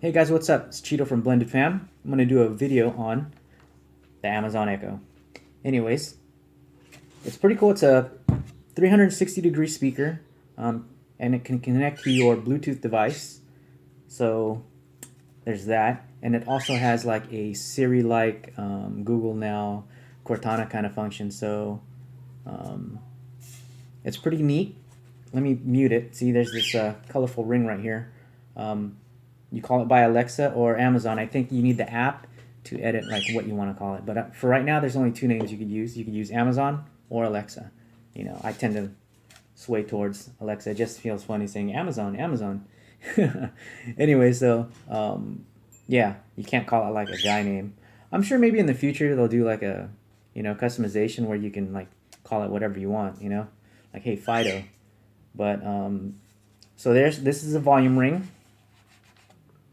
Hey guys, what's up? It's Cheeto from Blended Fam. I'm going to do a video on the Amazon Echo. Anyways, it's pretty cool. It's a 360-degree speaker, and it can connect to your Bluetooth device. So there's that. And it also has like a Siri-like Google Now, Cortana kind of function. So um, it's pretty neat. Let me mute it. See, there's this colorful ring right here. Um, you call it by Alexa or Amazon. I think you need the app to edit like what you want to call it. But for right now, there's only two names you could use. You could use Amazon or Alexa. You know, I tend to sway towards Alexa. It just feels funny saying Amazon, Amazon. Anyway, so yeah, you can't call it like a guy name. I'm sure maybe in the future they'll do like a customization where you can like call it whatever you want. Like hey Fido. But so this is a volume ring.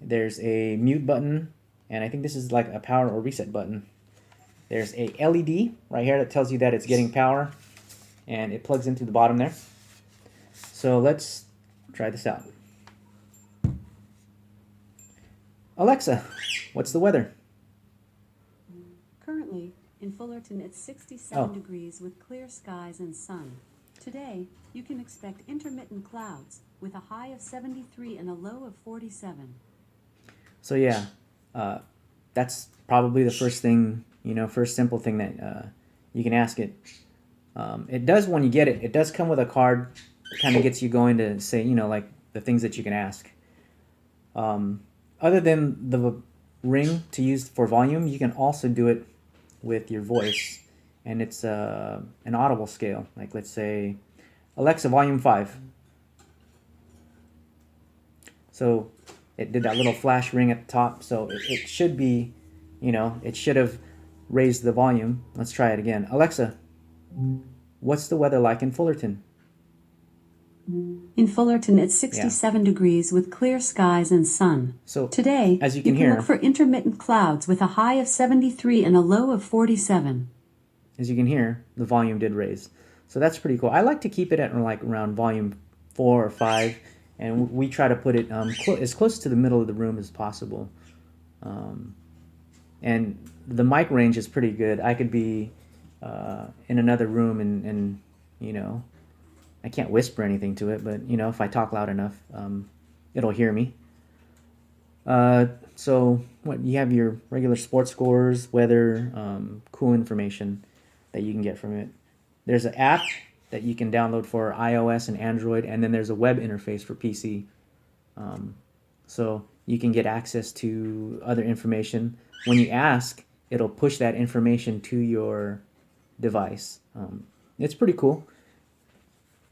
There's a mute button, and I think this is like a power or reset button. There's a LED right here that tells you that it's getting power, and it plugs into the bottom there. So let's try this out. Alexa, what's the weather? Currently, in Fullerton, it's 67 Oh. degrees with clear skies and sun. Today, you can expect intermittent clouds with a high of 73 and a low of 47. So yeah, that's probably the first thing, first simple thing that you can ask it. It does when you get it. It does come with a card. It kind of gets you going to say, like the things that you can ask. Other than the ring to use for volume, you can also do it with your voice, and it's an audible scale. Like let's say, Alexa, volume 5. So it did that little flash ring at the top. So it should be, it should have raised the volume. Let's try it again. Alexa, what's the weather like in Fullerton? In Fullerton, it's Yeah. 67 degrees with clear skies and sun. So Today, as you can you can hear, look for intermittent clouds with a high of 73 and a low of 47. as you can hear, the volume did raise. So that's pretty cool. I like to keep it at like around volume 4 or 5, and we try to put it as close to the middle of the room as possible. And the mic range is pretty good. I could be in another room and I can't whisper anything to it, but if I talk loud enough, it'll hear me. So what you have your regular sports scores, weather, cool information that you can get from it. There's an app that you can download for iOS and Android, and then there's a web interface for PC. So you can get access to other information. When you ask, it'll push that information to your device. It's pretty cool.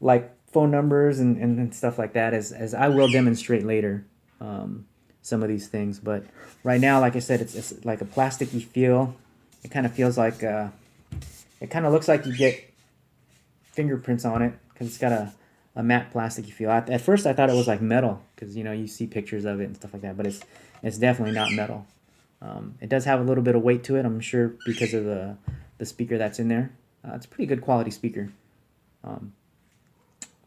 Like phone numbers and stuff like that, as I will demonstrate later. Some of these things, but right now, like I said, it's like a plasticky feel. It kind of feels like it kind of looks like you get fingerprints on it because it's got a matte plasticky feel. At first, I thought it was like metal because you see pictures of it and stuff like that, but it's definitely not metal. It does have a little bit of weight to it, I'm sure, because of the speaker that's in there. It's a pretty good quality speaker.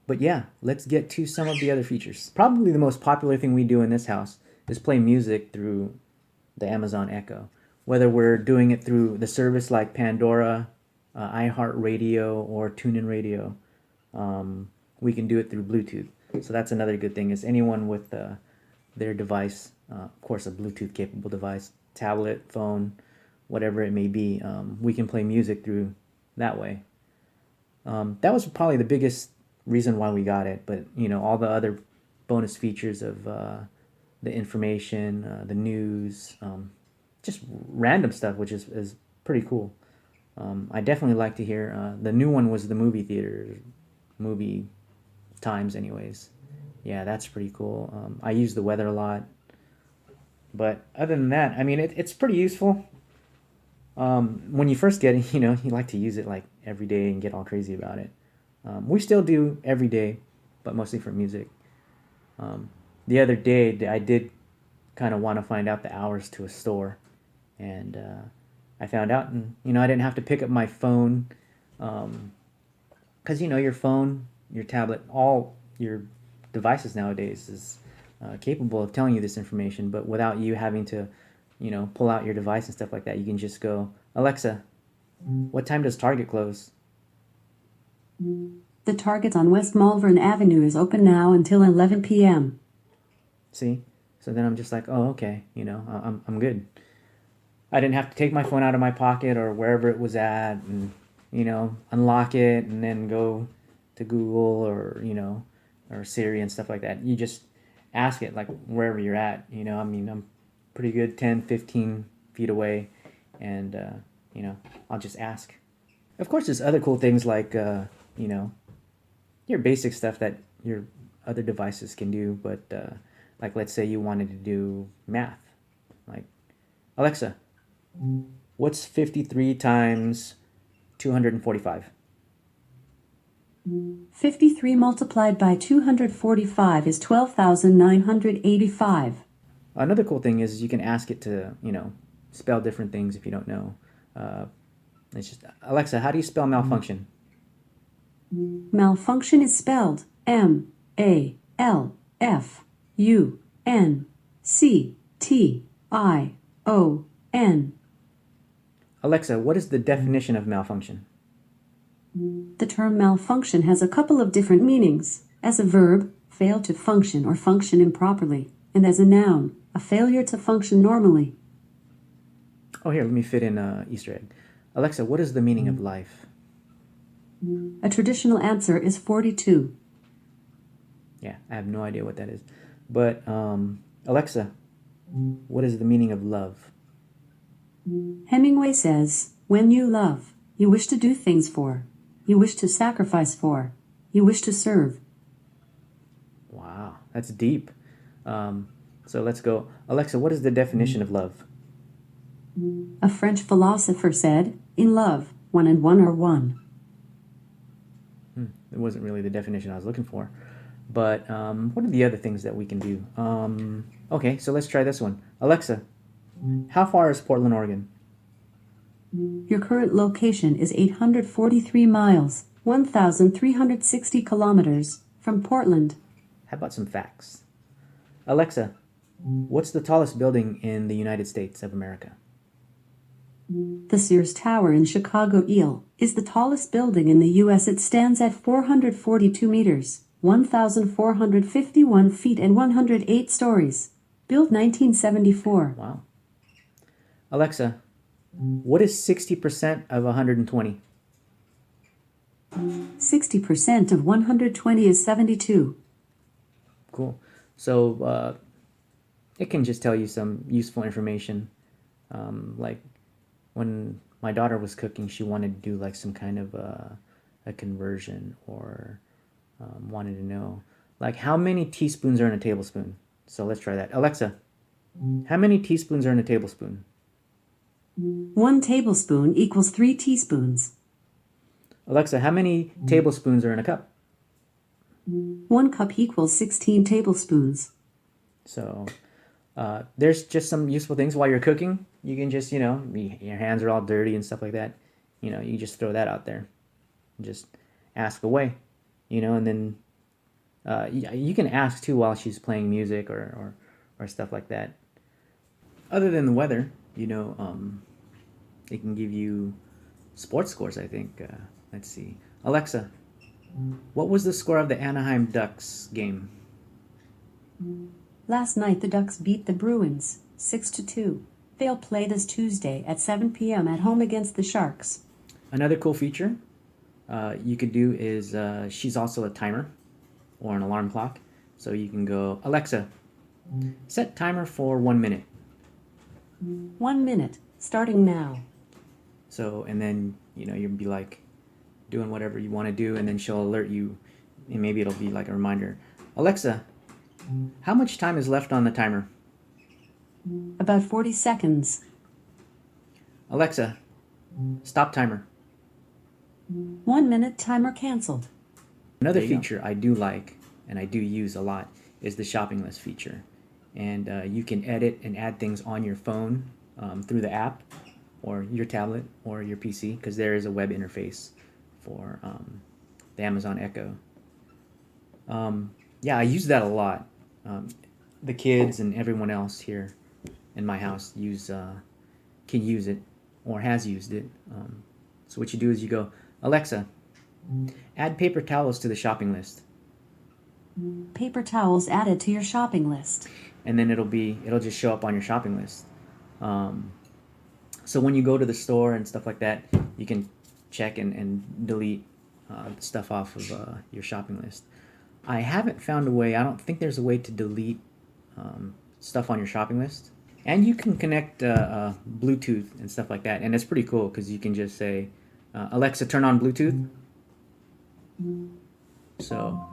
But yeah, let's get to some of the other features. Probably the most popular thing we do in this house is play music through the Amazon Echo. Whether we're doing it through the service like Pandora, iHeartRadio, or TuneIn Radio, we can do it through Bluetooth. So that's another good thing is anyone with their device, of course a Bluetooth capable device, tablet, phone, whatever it may be, we can play music through that way. That was probably the biggest reason why we got it, but all the other bonus features of the information, the news, just random stuff, which is pretty cool. I definitely like to hear. The new one was the movie theater, movie times, anyways. Yeah, that's pretty cool. I use the weather a lot, but other than that, I mean, it's pretty useful. When you first get it, you like to use it like every day and get all crazy about it. We still do every day, but mostly for music. The other day, I did kind of want to find out the hours to a store, and I found out, and I didn't have to pick up my phone, because your phone, your tablet, all your devices nowadays is capable of telling you this information, but without you having to, pull out your device and stuff like that. You can just go, Alexa, what time does Target close? The Target on West Malvern Avenue is open now until 11 p.m. See? So then I'm just like, oh, okay, I'm good. I didn't have to take my phone out of my pocket or wherever it was at and, unlock it and then go to Google or Siri and stuff like that. You just ask it like wherever you're at, I'm pretty good 10, 15 feet away and, I'll just ask. Of course, there's other cool things like, your basic stuff that your other devices can do, but like let's say you wanted to do math. Like, Alexa, what's 53 times 245? 53 multiplied by 245 is 12,985. Another cool thing is you can ask it to, spell different things if you don't know. It's just, Alexa, how do you spell malfunction? Malfunction is spelled M-A-L-F-U-N-C-T-I-O-N. Alexa, what is the definition of malfunction? The term malfunction has a couple of different meanings. As a verb, fail to function or function improperly, and as a noun, a failure to function normally. Oh, here, let me fit in an Easter egg. Alexa, what is the meaning of life? A traditional answer is 42. Yeah, I have no idea what that is. But, Alexa, what is the meaning of love? Hemingway says, when you love, you wish to do things for, you wish to sacrifice for, you wish to serve. Wow, that's deep. So let's go. Alexa, what is the definition of love? A French philosopher said, in love, one and one are one. It wasn't really the definition I was looking for. But what are the other things that we can do? Okay, so let's try this one. Alexa, how far is Portland, Oregon? Your current location is 843 miles, 1,360 kilometers from Portland. How about some facts? Alexa, what's the tallest building in the United States of America? The Sears Tower in Chicago, Illinois, is the tallest building in the U.S. It stands at 442 meters, 1,451 feet and 108 stories. Built 1974. Wow. Alexa, what is 60% of 120? 60% of 120 is 72. Cool. So it can just tell you some useful information. Like when my daughter was cooking, she wanted to do like some kind of a conversion or wanted to know like how many teaspoons are in a tablespoon. So let's try that. Alexa, how many teaspoons are in a tablespoon? 1 tablespoon equals 3 teaspoons. Alexa, how many tablespoons are in a cup? 1 cup equals 16 tablespoons. So there's just some useful things while you're cooking. You can just, your hands are all dirty and stuff like that. You just throw that out there. Just ask away, and then you can ask too while she's playing music or stuff like that. Other than the weather, it can give you sports scores, I think. Let's see. Alexa, what was the score of the Anaheim Ducks game? Last night the Ducks beat the Bruins 6-2. They'll play this Tuesday at 7 p.m. at home against the Sharks. Another cool feature you could do is she's also a timer or an alarm clock. So you can go, Alexa, set timer for 1 minute. 1 minute, starting now. So, and then, you'll be like doing whatever you want to do, and then she'll alert you, and maybe it'll be like a reminder. Alexa, how much time is left on the timer? About 40 seconds. Alexa, stop timer. 1 minute, timer canceled. Another feature I do like, and I do use a lot, is the shopping list feature. And you can edit and add things on your phone through the app, or your tablet, or your PC, because there is a web interface for the Amazon Echo. Yeah, I use that a lot. the kids and everyone else here in my house can use it or has used it. So what you do is you go, Alexa, add paper towels to the shopping list. Paper towels added to your shopping list. And then it'll just show up on your shopping list. So when you go to the store and stuff like that, you can check and delete stuff off of your shopping list. I haven't found a way. I don't think there's a way to delete stuff on your shopping list. And you can connect Bluetooth and stuff like that. And it's pretty cool because you can just say, Alexa, turn on Bluetooth. So,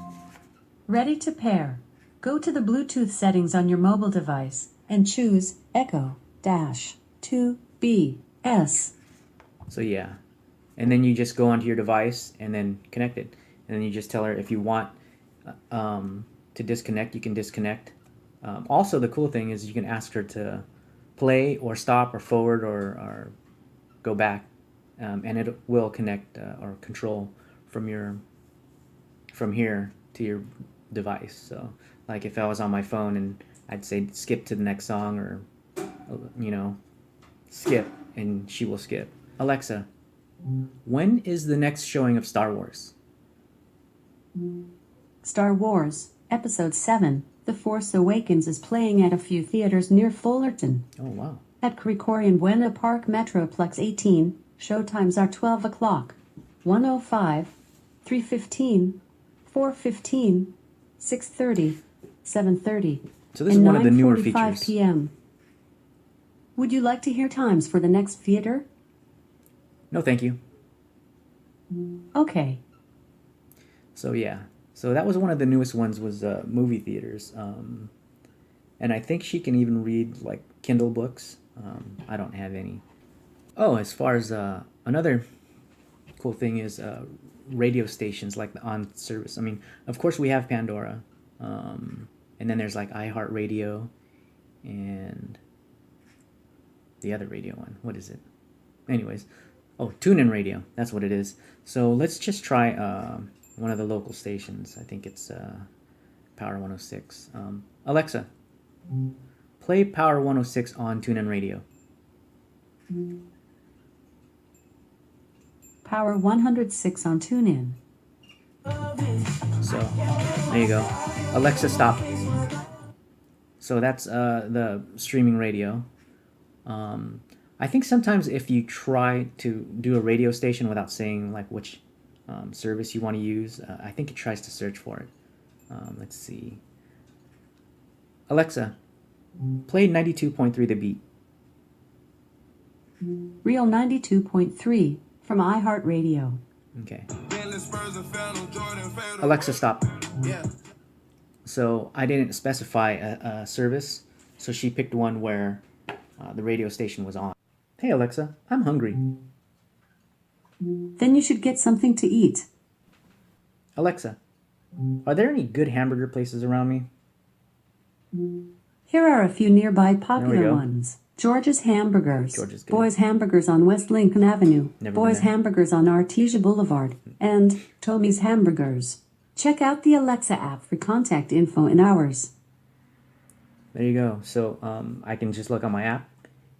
Ready to pair. Go to the Bluetooth settings on your mobile device and choose Echo-2BS. so yeah. And then you just go onto your device and then connect it. And then you just tell her if you want to disconnect, you can disconnect. Also, the cool thing is you can ask her to play or stop or forward or go back, and it will connect or control from here to your device. So, like if I was on my phone and I'd say skip to the next song or skip, and she will skip. Alexa, when is the next showing of Star Wars? Star Wars, Episode 7, The Force Awakens is playing at a few theaters near Fullerton. Oh, wow. At Krikorian Buena Park Metroplex 18, showtimes are 12 o'clock, 1:05, 3:15, 4:15, 6:30, 7:30, So this is one of the newer 9:45 features. p.m. Would you like to hear times for the next theater? No, thank you. Okay. So yeah, so that was one of the newest ones was movie theaters, and I think she can even read like Kindle books. I don't have any. Oh, as far as another cool thing is radio stations like the on service. I mean, of course we have Pandora, and then there's like iHeartRadio, and the other radio one. What is it? Anyways, TuneIn Radio. That's what it is. So let's just try one of the local stations. I think it's Power 106. Alexa, play Power 106 on TuneIn Radio. Power 106 on TuneIn. So there you go. Alexa, stop. So that's the streaming radio. I think sometimes if you try to do a radio station without saying like which service you want to use, I think it tries to search for it. Let's see. Alexa, play 92.3 The Beat. Real 92.3 from iHeartRadio. Okay. Alexa, stop. So I didn't specify a service, so she picked one where the radio station was on. Hey Alexa, I'm hungry. Then you should get something to eat. Alexa, are there any good hamburger places around me? Here are a few nearby There we popular go. ones. George's Hamburgers. George's good. Boys Hamburgers on West Lincoln Avenue. Never Boys been there. Hamburgers on Artesia Boulevard. And Tommy's Hamburgers. Check out the Alexa app for contact info and hours. There you go. So I can just look on my app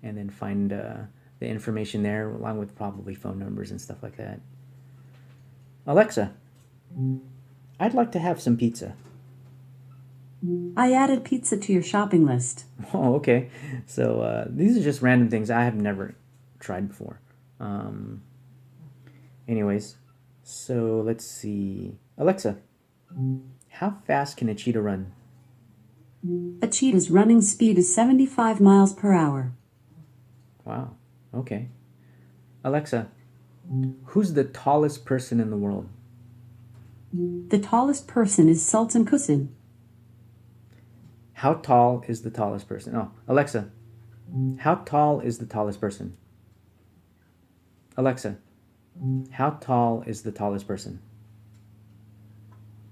and then find the information there along with probably phone numbers and stuff like that. Alexa, I'd like to have some pizza. I added pizza to your shopping list. Oh, okay. So these are just random things I have never tried before. Anyways, so let's see. Alexa, how fast can a cheetah run? A cheetah's running speed is 75 miles per hour. Wow. Okay. Alexa, who's the tallest person in the world? The tallest person is Sultan Kusin. How tall is the tallest person? Oh, Alexa, how tall is the tallest person? Alexa, how tall is the tallest person?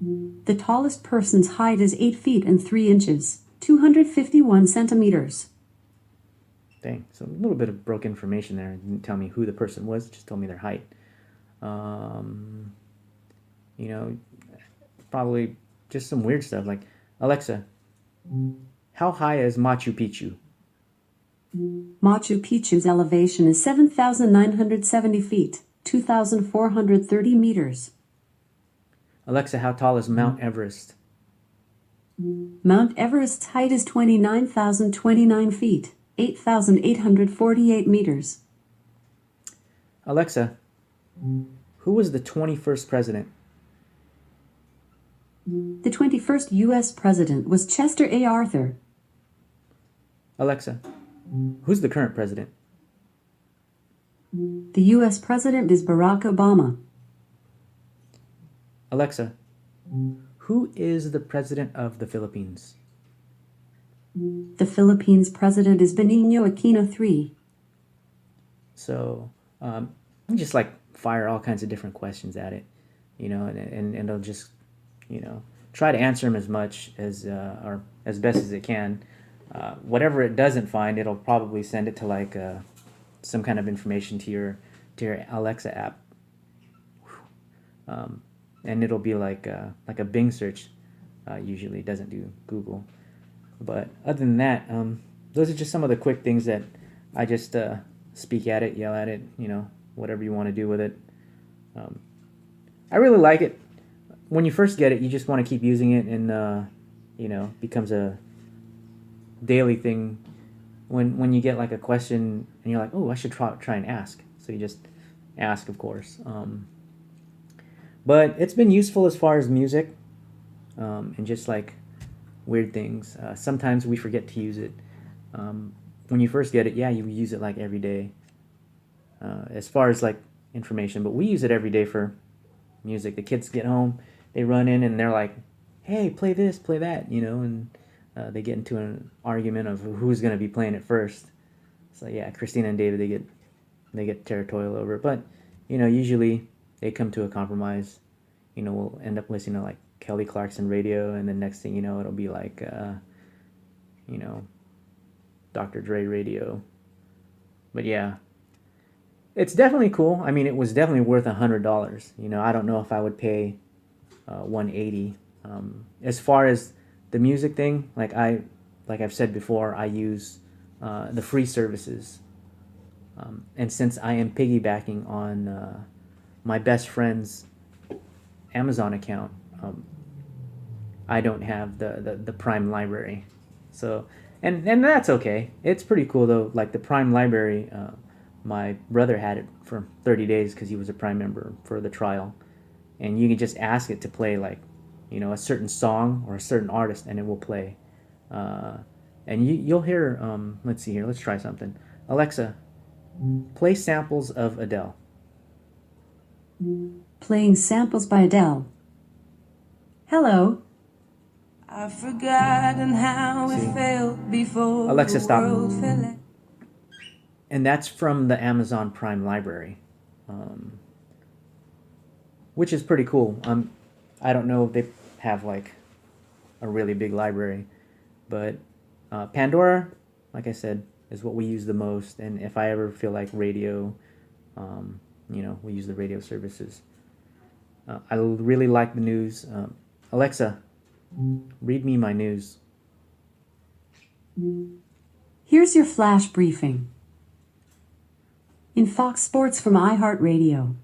The tallest person's height is 8 feet and 3 inches, 251 centimeters. Dang, so a little bit of broke information there. It didn't tell me who the person was, just told me their height. Probably just some weird stuff like, Alexa, How high is Machu Picchu? Machu Picchu's elevation is 7,970 feet, 2,430 meters. Alexa, how tall is Mount Everest? Mount Everest's height is 29,029 feet, 8,848 meters. Alexa, who was the 21st president? The 21st U.S. president was Chester A. Arthur. Alexa, who's the current president? The U.S. president is Barack Obama. Alexa, who is the president of the Philippines? The Philippines president is Benigno Aquino III. So, just like fire all kinds of different questions at it, and it'll just, try to answer them as much as, or as best as it can. Whatever it doesn't find, it'll probably send it to like some kind of information to your Alexa app, and it'll be like a Bing search. Usually, it doesn't do Google. But other than that, those are just some of the quick things that I just speak at it, yell at it, whatever you want to do with it. I really like it. When you first get it, you just want to keep using it, and becomes a daily thing. When you get like a question and you're like, oh, I should try and ask. So you just ask, of course. But it's been useful as far as music, and just like weird things. Sometimes we forget to use it. When you first get it, yeah, you use it like every day. As far as like information, but we use it every day for music. The kids get home, they run in and they're like, hey, play this, play that, and they get into an argument of who's going to be playing it first. So yeah, Christina and David, they get territorial over it, but usually they come to a compromise. We'll end up listening to like Kelly Clarkson radio, and then next thing you know, it'll be like Dr. Dre radio. But yeah, it's definitely cool. I mean, it was definitely worth $100. I don't know if I would pay $180. As far as the music thing, like I've said before, I use the free services, and since I am piggybacking on my best friend's Amazon account, I don't have the Prime library. So and that's okay. It's pretty cool though. Like the Prime library, my brother had it for 30 days because he was a Prime member for the trial, and you can just ask it to play like a certain song or a certain artist, and it will play. And you'll hear. Let's see here. Let's try something. Alexa, play samples of Adele. Playing samples by Adele. Hello. I've forgotten how it felt before. Alexa, the stop. world fell at- And that's from the Amazon Prime library, which is pretty cool. I don't know if they have like a really big library, but Pandora, like I said, is what we use the most. And if I ever feel like radio, we use the radio services. I really like the news. Alexa, read me my news. Here's your flash briefing. In Fox Sports from iHeartRadio.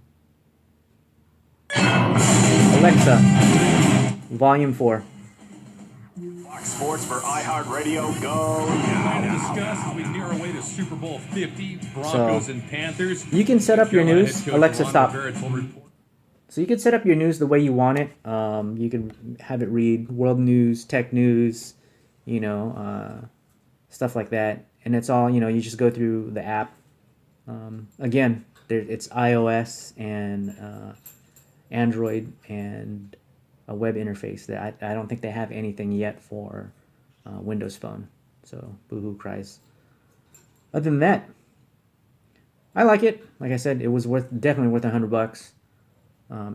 Alexa, volume 4. Fox Sports for iHeartRadio, go now. Discuss as we near our way to Super Bowl 50, Broncos and Panthers. You can set up your Carolina news. head coach Alexa, Ron stop. Rivera told report- So you can set up your news the way you want it. You can have it read world news, tech news, stuff like that. And it's all, you just go through the app. Again, it's iOS and Android and a web interface. That I don't think they have anything yet for Windows Phone. So boohoo cries. Other than that, I like it. Like I said, it was definitely worth $100.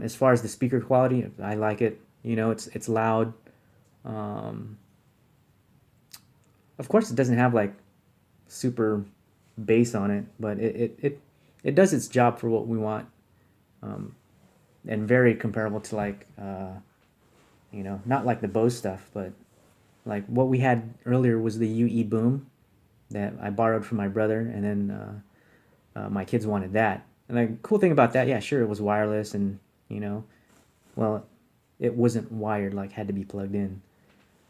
As far as the speaker quality, I like it. It's loud. Of course, it doesn't have like super bass on it, but it does its job for what we want, and very comparable to like not like the Bose stuff, but Like what we had earlier was the UE Boom that I borrowed from my brother, and then my kids wanted that. And the cool thing about that, yeah, sure, it was wireless, and well, it wasn't wired, like had to be plugged in.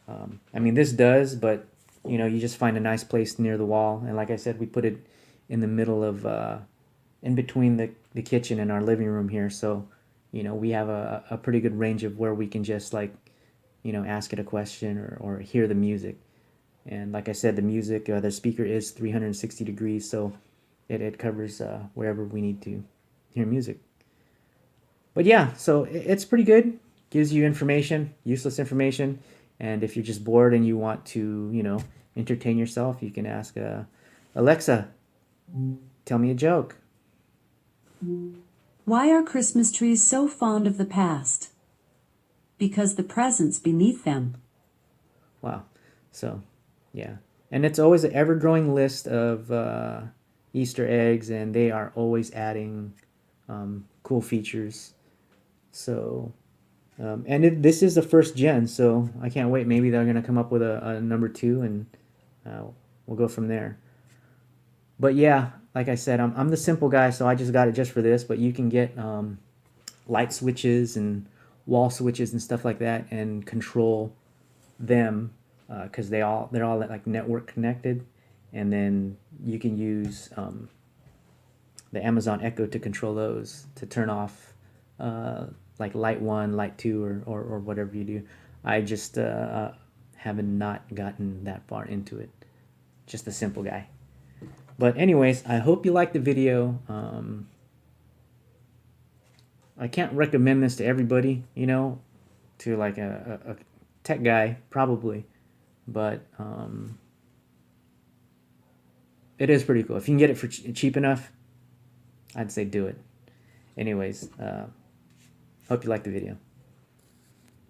I mean, this does, but you just find a nice place near the wall, and like I said, we put it in the middle of, in between the kitchen and our living room here, so we have a pretty good range of where we can just like, ask it a question or hear the music. And like I said, the music, the speaker is 360 degrees, so it covers wherever we need to hear music. But yeah, so it's pretty good. Gives you information, useless information. And if you're just bored and you want to, entertain yourself, you can ask Alexa, tell me a joke. Why are Christmas trees so fond of the past? Because the presents beneath them. Wow. So, yeah. And it's always an ever-growing list of Easter eggs, and they are always adding cool features. So, this is the first gen, so I can't wait. Maybe they're going to come up with a number 2, and we'll go from there. But yeah, like I said, I'm the simple guy, so I just got it just for this. But you can get light switches and wall switches and stuff like that, and control them because they're all like network connected. And then you can use the Amazon Echo to control those, to turn off like light 1, light 2, or whatever you do. I just haven't not gotten that far into it. Just a simple guy. But anyways, I hope you liked the video. I can't recommend this to everybody, to like a tech guy, probably. But it is pretty cool. If you can get it for cheap enough, I'd say do it. Anyways, hope you liked the video.